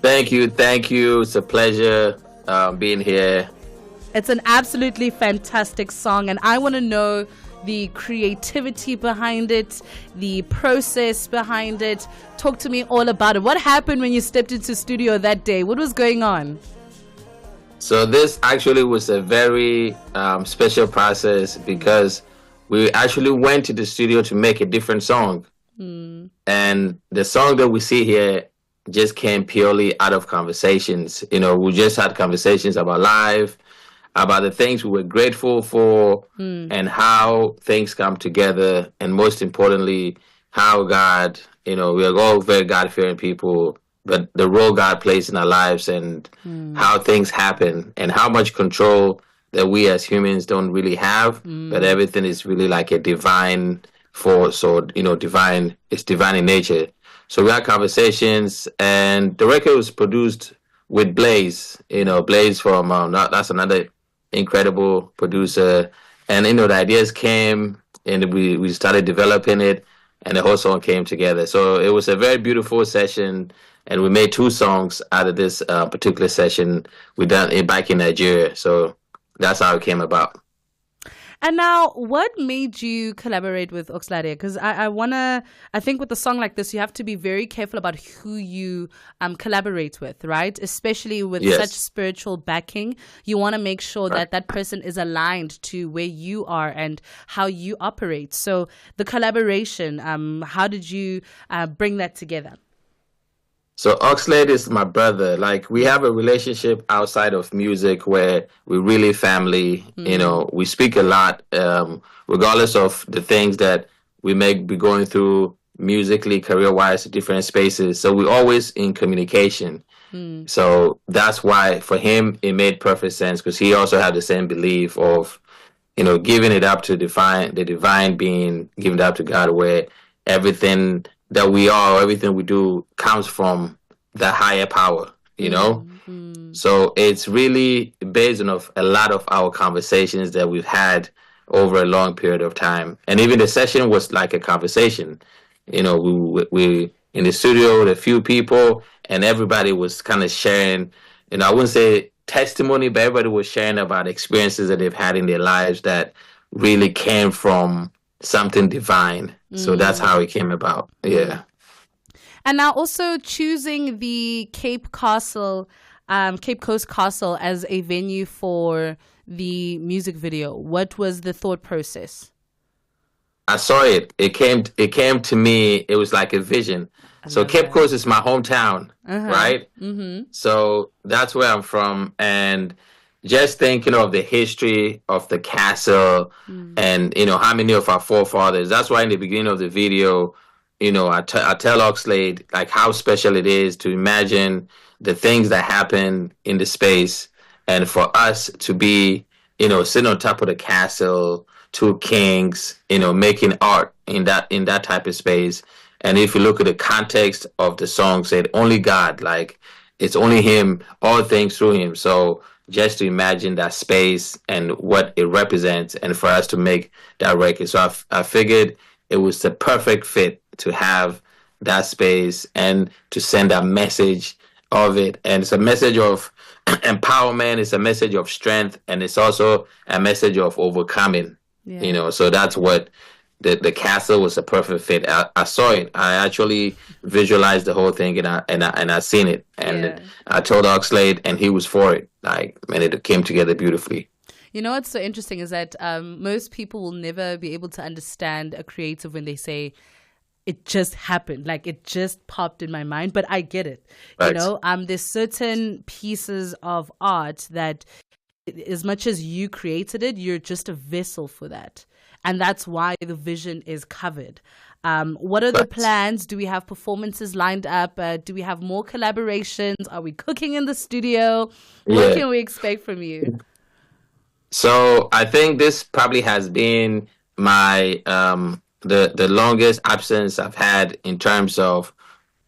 Thank you. Thank you. It's a pleasure being here. It's an absolutely fantastic song, and I want to know the creativity behind it, the process behind it. Talk to me all about it. What happened when you stepped into studio that day? What was going on? So this actually was a very special process because we actually went to the studio to make a different song. And the song that we see here just came purely out of conversations. We just had conversations about life, about the things we were grateful for, and how things come together, and most importantly, how God, we are all very God-fearing people, but the role God plays in our lives and how things happen and how much control that we as humans don't really have, but everything is really like a divine force, or, it's divine in nature. So we had conversations, and the record was produced with Blaze, Blaze from, that's another incredible producer. And, the ideas came, and we started developing it, and the whole song came together. So it was a very beautiful session, and we made 2 songs out of this particular session. We done it back in Nigeria. So that's how it came about. And now, what made you collaborate with Oxlade? Because I think with a song like this, you have to be very careful about who you collaborate with, right? Especially with such spiritual backing. You want to make sure that that person is aligned to where you are and how you operate. So the collaboration, how did you bring that together? So Oxlade is my brother. Like, we have a relationship outside of music where we're really family. We speak a lot, regardless of the things that we may be going through musically, career-wise, different spaces. So we're always in communication. So that's why for him, it made perfect sense, because he also had the same belief of, giving it up to the divine being, giving it up to God, where everything that we are, everything we do comes from the higher power, So it's really based on a lot of our conversations that we've had over a long period of time. And even the session was like a conversation. We in the studio with a few people, and everybody was kind of sharing, I wouldn't say testimony, but everybody was sharing about experiences that they've had in their lives that really came from something divine. So that's how it came about. Yeah. And now also choosing the Cape Coast Castle as a venue for the music video. What was the thought process? I saw it. It came to me. It was like a vision. So Cape Coast is my hometown, right? So that's where I'm from. And just thinking of the history of the castle and, how many of our forefathers. That's why in the beginning of the video, I tell Oxlade, like, how special it is to imagine the things that happen in the space, and for us to be, sitting on top of the castle, 2 kings, making art in that type of space. And if you look at the context of the song, said only God, like, it's only him, all things through him. So just to imagine that space and what it represents, and for us to make that record. So I figured it was the perfect fit to have that space and to send a message of it. And it's a message of empowerment, it's a message of strength, and it's also a message of overcoming. So that's what the castle was a perfect fit. I saw it. I actually visualized the whole thing, and I seen it. And I told Oxlade, and he was for it. Like, man, it came together beautifully. What's so interesting is that most people will never be able to understand a creative when they say, it just happened, like it just popped in my mind. But I get it. Right. There's certain pieces of art that, as much as you created it, you're just a vessel for that. And that's why the vision is covered. What are the plans? Do we have performances lined up? Do we have more collaborations? Are we cooking in the studio? What can we expect from you? So I think this probably has been my the longest absence I've had in terms of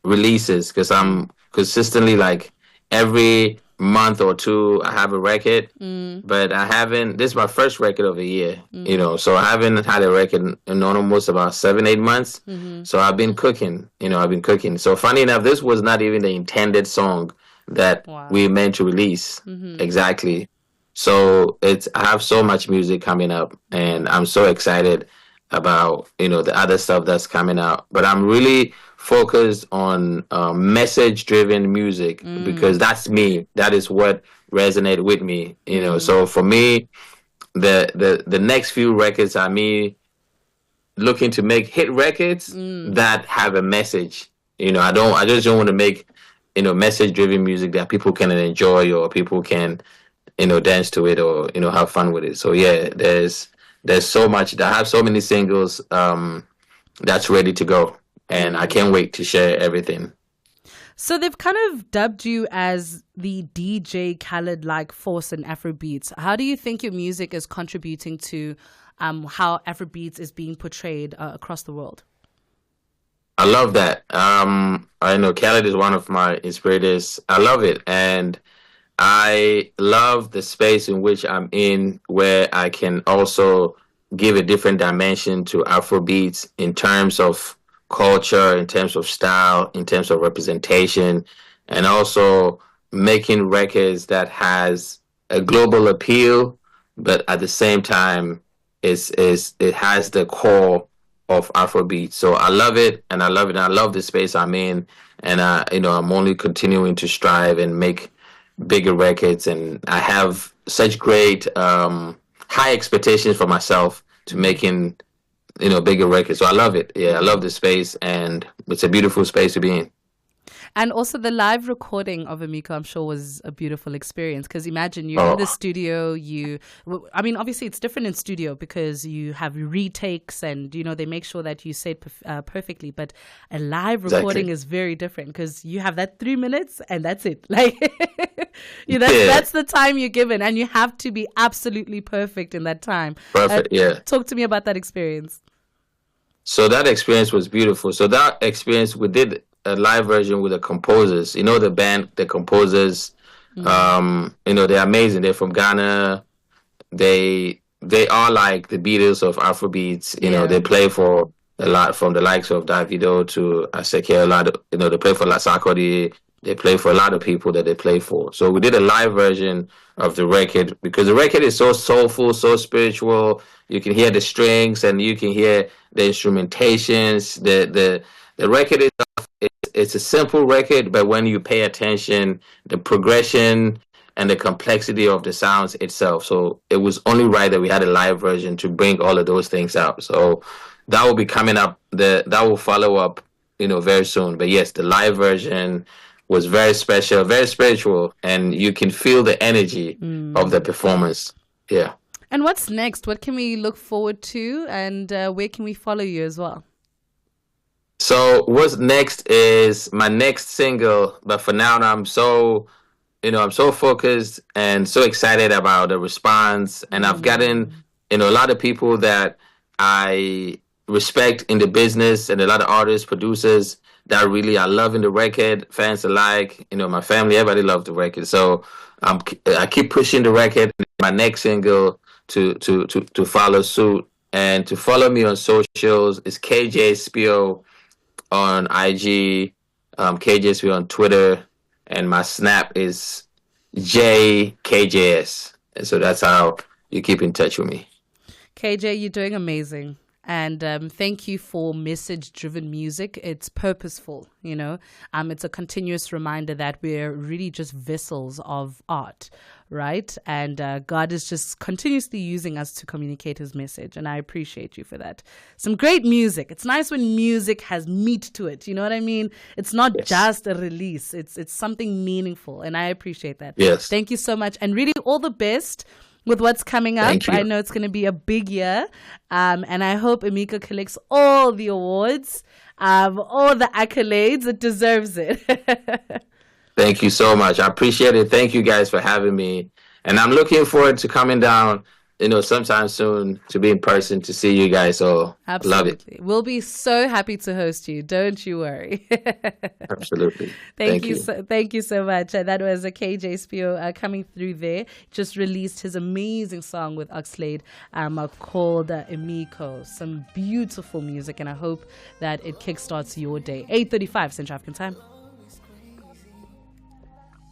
releases, because I'm consistently, like, every month or 2 I have a record, but I haven't. This is my first record of the year, so I haven't had a record in almost about 7-8 months. So I've been cooking. So funny enough, this was not even the intended song that we're meant to release. Exactly. So I have so much music coming up, and I'm so excited about, the other stuff that's coming out. But I'm really focused on message-driven music because that's me. That is what resonated with me. So for me, the next few records are me looking to make hit records that have a message. I just don't want to make, message driven music that people can enjoy or people can, dance to it or, have fun with it. So yeah, there's so much. I have so many singles that's ready to go, and I can't wait to share everything. So they've kind of dubbed you as the DJ Khaled-like force in Afrobeats. How do you think your music is contributing to how Afrobeats is being portrayed across the world? I love that. I know Khaled is one of my inspirators. I love it. And I love the space in which I'm in, where I can also give a different dimension to Afrobeats in terms of culture, in terms of style, in terms of representation, and also making records that has a global appeal, but at the same time, it has the core of Afrobeat. So I love it, and I love it, and I love the space I'm in, and I'm only continuing to strive and make bigger records, and I have such great high expectations for myself to making bigger records. So I love it. Yeah, I love the space, and it's a beautiful space to be in. And also the live recording of Emiko, I'm sure, was a beautiful experience, because imagine you're in the studio, obviously it's different in studio because you have retakes and, they make sure that you say it perfectly. But a live recording is very different because you have that 3 minutes and that's it. Like, that's the time you're given, and you have to be absolutely perfect in that time. Perfect, yeah. Talk to me about that experience. So that experience was beautiful. So that experience, we did a live version with the composers. The band, the composers, they're amazing. They're from Ghana. They are like the Beatles of Afrobeats. They play for a lot, from the likes of Davido to Asake. A lot of, they play for Sarkodie. They play for a lot of people that they play for. So we did a live version of the record because the record is so soulful, so spiritual. You can hear the strings and you can hear the instrumentations. The record is, it's a simple record, but when you pay attention, the progression and the complexity of the sounds itself. So it was only right that we had a live version to bring all of those things out. So that will be coming up. That will follow up, very soon. But yes, the live version was very special, very spiritual, and you can feel the energy of the performance. Yeah. And what's next? What can we look forward to, and where can we follow you as well? So what's next is my next single, but for now I'm so focused and so excited about the response, and I've gotten, a lot of people that I respect in the business, and a lot of artists, producers that really are loving the record, fans alike, my family, everybody loved the record. So I keep pushing the record, my next single to follow suit, and to follow me on socials is Kj Spio on IG, Kj Spio on Twitter, and my Snap is JKJS. And so that's how you keep in touch with me. KJ, you're doing amazing. And thank you for message-driven music. It's purposeful, It's a continuous reminder that we're really just vessels of art, right? And God is just continuously using us to communicate his message. And I appreciate you for that. Some great music. It's nice when music has meat to it. You know what I mean? It's not just a release. It's something meaningful. And I appreciate that. Yes. Thank you so much. And really all the best with what's coming up. I know it's going to be a big year. And I hope Emiko collects all the awards, all the accolades. It deserves it. Thank you so much. I appreciate it. Thank you guys for having me. And I'm looking forward to coming down, sometime soon to be in person to see you guys. So absolutely. Love it. We'll be so happy to host you. Don't you worry. Absolutely. Thank you. Thank you so much. That was a Kj Spio coming through there. Just released his amazing song with Oxlade called Emiko. Some beautiful music, and I hope that it kickstarts your day. 8:35 Central African Time.